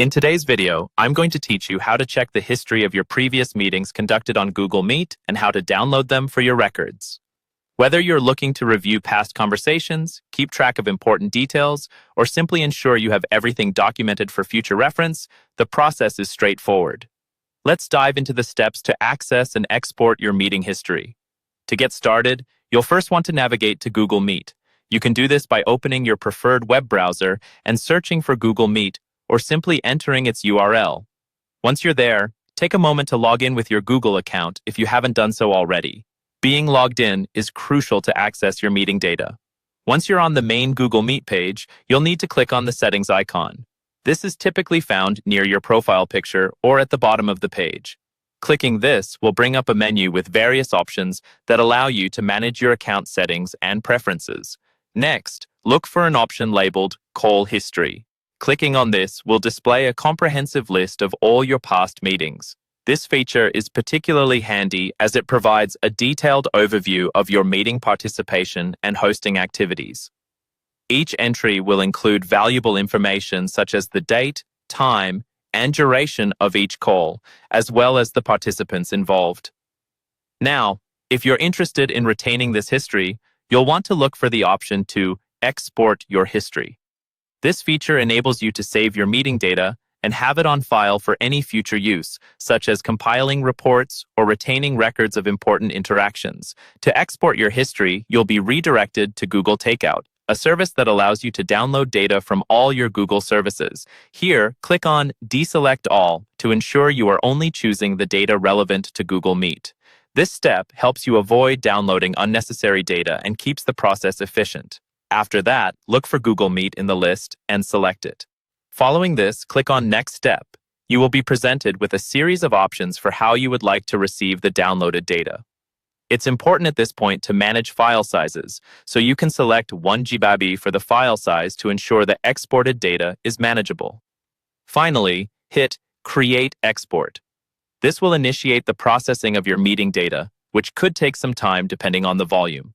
In today's video, I'm going to teach you how to check the history of your previous meetings conducted on Google Meet and how to download them for your records. Whether you're looking to review past conversations, keep track of important details, or simply ensure you have everything documented for future reference, the process is straightforward. Let's dive into the steps to access and export your meeting history. To get started, you'll first want to navigate to Google Meet. You can do this by opening your preferred web browser and searching for Google Meet, or simply entering its URL. Once you're there, take a moment to log in with your Google account if you haven't done so already. Being logged in is crucial to access your meeting data. Once you're on the main Google Meet page, you'll need to click on the settings icon. This is typically found near your profile picture or at the bottom of the page. Clicking this will bring up a menu with various options that allow you to manage your account settings and preferences. Next, look for an option labeled Call History. Clicking on this will display a comprehensive list of all your past meetings. This feature is particularly handy as it provides a detailed overview of your meeting participation and hosting activities. Each entry will include valuable information such as the date, time, and duration of each call, as well as the participants involved. Now, if you're interested in retaining this history, you'll want to look for the option to export your history. This feature enables you to save your meeting data and have it on file for any future use, such as compiling reports or retaining records of important interactions. To export your history, you'll be redirected to Google Takeout, a service that allows you to download data from all your Google services. Here, click on Deselect All to ensure you are only choosing the data relevant to Google Meet. This step helps you avoid downloading unnecessary data and keeps the process efficient. After that, look for Google Meet in the list and select it. Following this, click on Next Step. You will be presented with a series of options for how you would like to receive the downloaded data. It's important at this point to manage file sizes, so you can select 1 GB for the file size to ensure the exported data is manageable. Finally, hit Create Export. This will initiate the processing of your meeting data, which could take some time depending on the volume.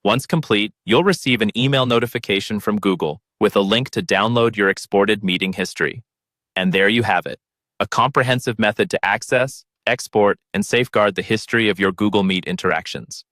Once complete, you'll receive an email notification from Google with a link to download your exported meeting history. And there you have it, a comprehensive method to access, export, and safeguard the history of your Google Meet interactions.